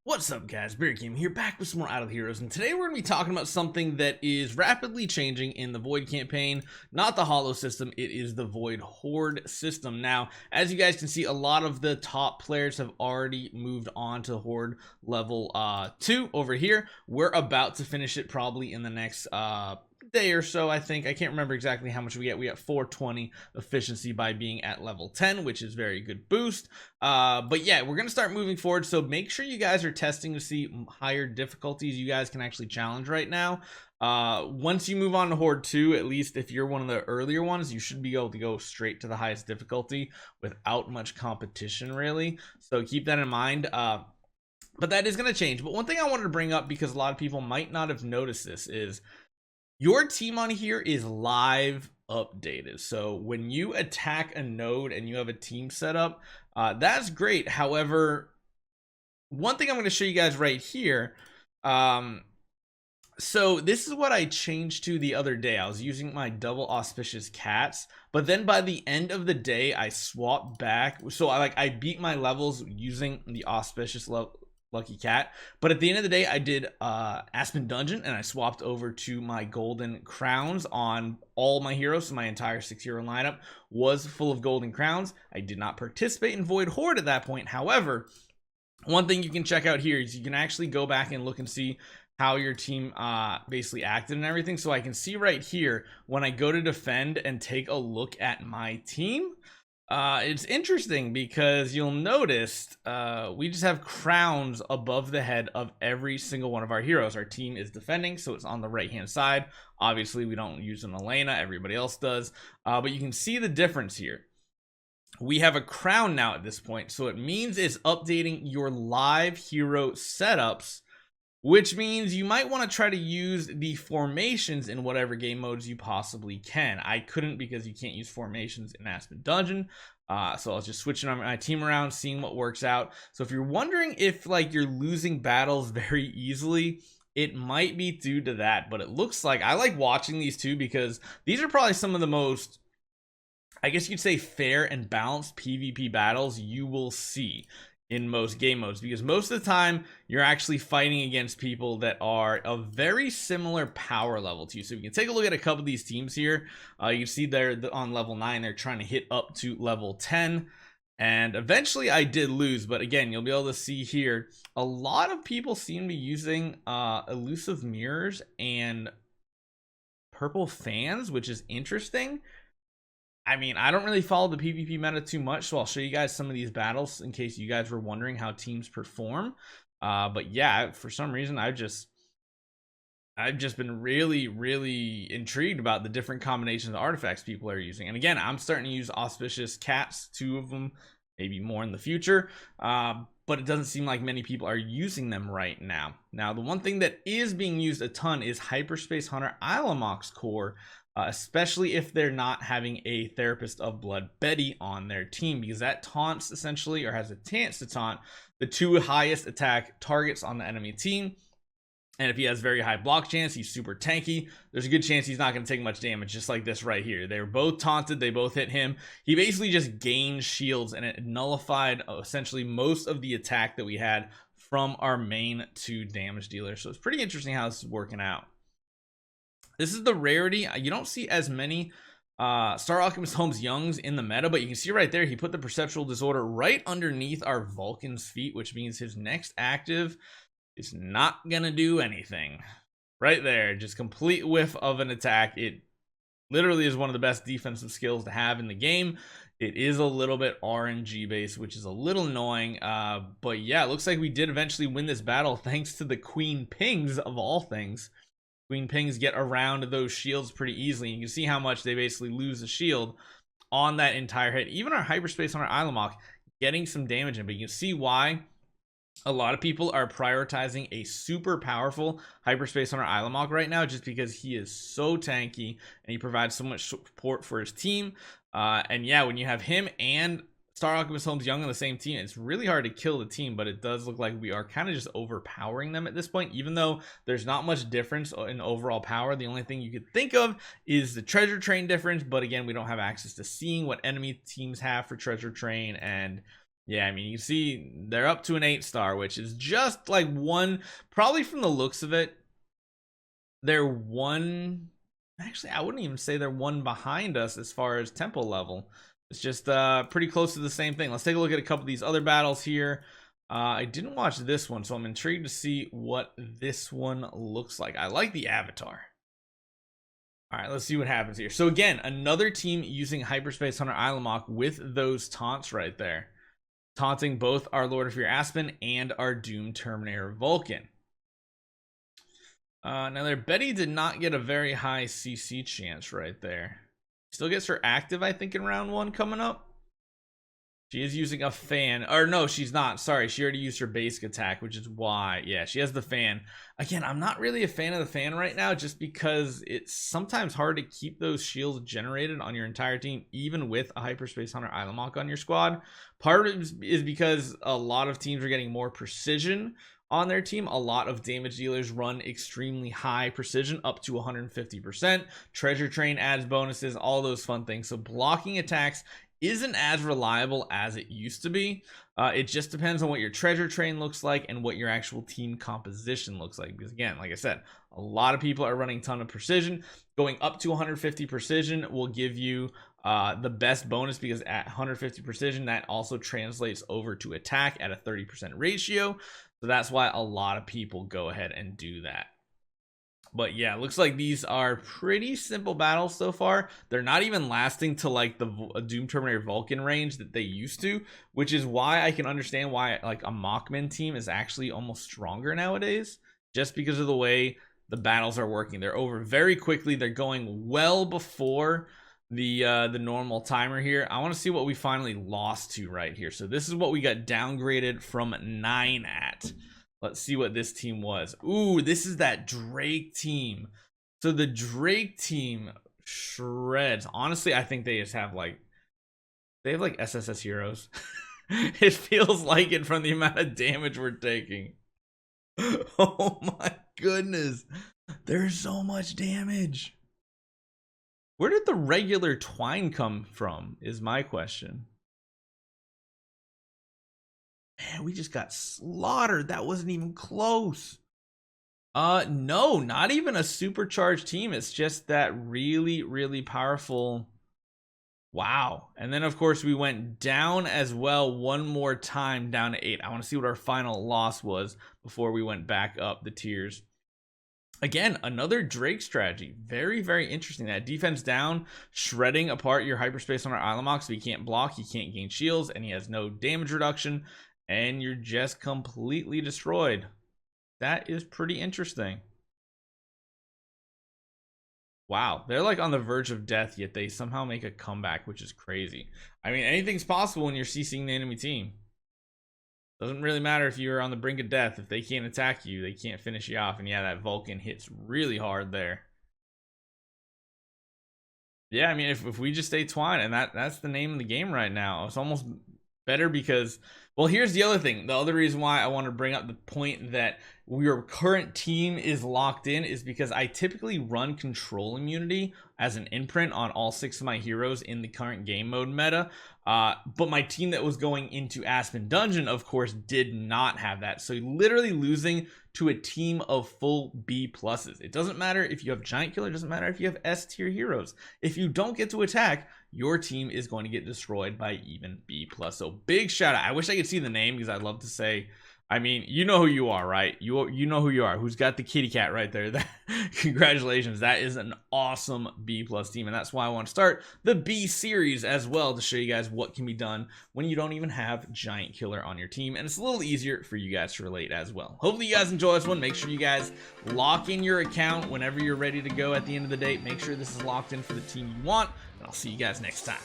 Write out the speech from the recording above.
What's up, guys? Beer Game here, back with some more Out of Heroes, and today we're going to be talking about something that is rapidly changing in the Void campaign. Not the Hollow system, it is the Void Hoard system. Now, as you guys can see, a lot of the top players have already moved on to Horde level 2 over here. We're about to finish it probably in the next day or so. I think I can't remember exactly how much we get. We got 420 efficiency by being at level 10, which is very good boost. But yeah, we're gonna start moving forward, so make sure you guys are testing to see higher difficulties you guys can actually challenge right now. Once you move on to Horde 2, at least if you're one of the earlier ones, you should be able to go straight to the highest difficulty without much competition, really. So keep that in mind. But that is going to change. But one thing I wanted to bring up, because a lot of people might not have noticed this, is your team on here is live updated. So when you attack a node and you have a team set up, that's great. However, one thing I'm going to show you guys right here. So this is what I changed to the other day. I was using my double auspicious cats, but then by the end of the day, I swapped back. So I beat my levels using the auspicious lucky cat, but at the end of the day I did Aspen Dungeon, and I swapped over to my golden crowns on all my heroes. So my entire 6-hero lineup was full of golden crowns. I did not participate in Void Hoard at that point. However, one thing you can check out here is you can actually go back and look and see how your team basically acted and everything. So I can see right here when I go to defend and take a look at my team, it's interesting because you'll notice we just have crowns above the head of every single one of our heroes. Our team is defending, so it's on the right hand side. Obviously we don't use an Elena, everybody else does, but you can see the difference here. We have a crown now at this point, so it means it's updating your live hero setups, which means you might want to try to use the formations in whatever game modes you possibly can. I couldn't because you can't use formations in Aspen Dungeon. So I was just switching my team around, seeing what works out. So if you're wondering if you're losing battles very easily, it might be due to that. But it looks like I like watching these two, because these are probably some of the most, I guess you'd say, fair and balanced PvP battles you will see in most game modes, because most of the time you're actually fighting against people that are a very similar power level to you. So you can take a look at a couple of these teams here. You can see they're on level 9, they're trying to hit up to level 10, and eventually I did lose. But again, you'll be able to see here a lot of people seem to be using elusive mirrors and purple fans, which is interesting. I mean, I don't really follow the PvP meta too much, so I'll show you guys some of these battles in case you guys were wondering how teams perform. But yeah, for some reason I've just been really intrigued about the different combinations of artifacts people are using. And again, I'm starting to use auspicious cats, 2 of them, maybe more in the future. But it doesn't seem like many people are using them right now. Now, the one thing that is being used a ton is Hyperspace Hunter Ilamox core. Especially if they're not having a Therapist of Blood Betty on their team, because that taunts essentially, or has a chance to taunt, the 2 highest attack targets on the enemy team. And if he has very high block chance, he's super tanky, there's a good chance he's not going to take much damage, just like this right here. They were both taunted, they both hit him. He basically just gained shields, and it nullified essentially most of the attack that we had from our main 2 damage dealers. So it's pretty interesting how this is working out. This is the rarity. You don't see as many Star Alchemist Holmes Youngs in the meta, but you can see right there, he put the Perceptual Disorder right underneath our Vulcan's feet, which means his next active is not going to do anything. Right there, just complete whiff of an attack. It literally is one of the best defensive skills to have in the game. It is a little bit RNG based, which is a little annoying. But yeah, it looks like we did eventually win this battle thanks to the Queen Pings of all things. Queen Pings get around those shields pretty easily. You can see how much they basically lose the shield on that entire hit. Even our Hyperspace on our Ilamox getting some damage in, but you can see why a lot of people are prioritizing a super powerful Hyperspace on our Ilamox right now, just because he is so tanky and he provides so much support for his team. And yeah, when you have him and Star Alchemist Holmes Young on the same team, it's really hard to kill the team, but it does look like we are kind of just overpowering them at this point, even though there's not much difference in overall power. The only thing you could think of is the treasure train difference, but again, we don't have access to seeing what enemy teams have for treasure train, and Yeah, I mean, you see they're up to an 8-star, which is just like one, probably from the looks of it, they're one, actually, I wouldn't even say they're one behind us as far as tempo level. It's just pretty close to the same thing. Let's take a look at a couple of these other battles here. I didn't watch this one, so I'm intrigued to see what this one looks like. I like the avatar. All right, let's see what happens here. So again, another team using Hyperspace Hunter Ilamok with those taunts right there. Taunting both our Lord of Fear Aspen and our Doom Terminator Vulcan. Now their Betty did not get a very high CC chance right there. Still gets her active, I think, in round 1 coming up. She is using a fan. Or no, she's not. Sorry, she already used her basic attack, which is why. Yeah, she has the fan. Again, I'm not really a fan of the fan right now just because it's sometimes hard to keep those shields generated on your entire team, even with a Hyperspace Hunter Ilamok on your squad. Part of it is because a lot of teams are getting more precision on their team. A lot of damage dealers run extremely high precision, up to 150%. Treasure Train adds bonuses, all those fun things. So blocking attacks isn't as reliable as it used to be. It just depends on what your treasure train looks like and what your actual team composition looks like. Because again, like I said, a lot of people are running a ton of precision. Going up to 150 precision will give you the best bonus, because at 150 precision, that also translates over to attack at a 30% ratio. So that's why a lot of people go ahead and do that. But yeah, looks like these are pretty simple battles so far. They're not even lasting to like the Doom Terminator Vulcan range that they used to, which is why I can understand why like a Mockman team is actually almost stronger nowadays, just because of the way the battles are working. They're over very quickly. They're going well before the normal timer here. I want to see what we finally lost to right here. So this is what we got downgraded from 9 at. Let's see what this team was. Ooh, this is that Drake team. So the Drake team shreds. Honestly, I think they just have like, they have like SSS heroes. It feels like it from the amount of damage we're taking. Oh my goodness. There's so much damage. Where did the regular Twine come from is my question. Man, we just got slaughtered. That wasn't even close. No, not even a supercharged team. It's just that really, really powerful. Wow. And then, of course, we went down as well one more time, down to 8. I want to see what our final loss was before we went back up the tiers. Again, another Drake strategy. Very, very interesting. That defense down, shredding apart your Hyperspace on our Ilamok, so he can't block, he can't gain shields, and he has no damage reduction. And you're just completely destroyed. That is pretty interesting. Wow, they're like on the verge of death, yet they somehow make a comeback, which is crazy. I mean, anything's possible when you're CCing the enemy team. Doesn't really matter if you're on the brink of death. If they can't attack you, they can't finish you off. And yeah, that Vulcan hits really hard there. Yeah, I mean, if we just stay Twine, and that's the name of the game right now. It's almost better because, well, here's the other thing. The other reason why I want to bring up the point that your current team is locked in is because I typically run control immunity as an imprint on all 6 of my heroes in the current game mode meta. But my team that was going into Aspen Dungeon, of course, did not have that. So literally losing to a team of full B pluses. It doesn't matter if you have Giant Killer, it doesn't matter if you have S tier heroes. If you don't get to attack, your team is going to get destroyed by even B plus. So big shout out. I wish I could see the name because I'd love to say, I mean, you know who you are, right? You know who you are. Who's got the kitty cat right there? Congratulations. That is an awesome B plus team. And that's why I want to start the B series as well, to show you guys what can be done when you don't even have Giant Killer on your team. And it's a little easier for you guys to relate as well. Hopefully you guys enjoy this one. Make sure you guys lock in your account whenever you're ready to go at the end of the day. Make sure this is locked in for the team you want. And I'll see you guys next time.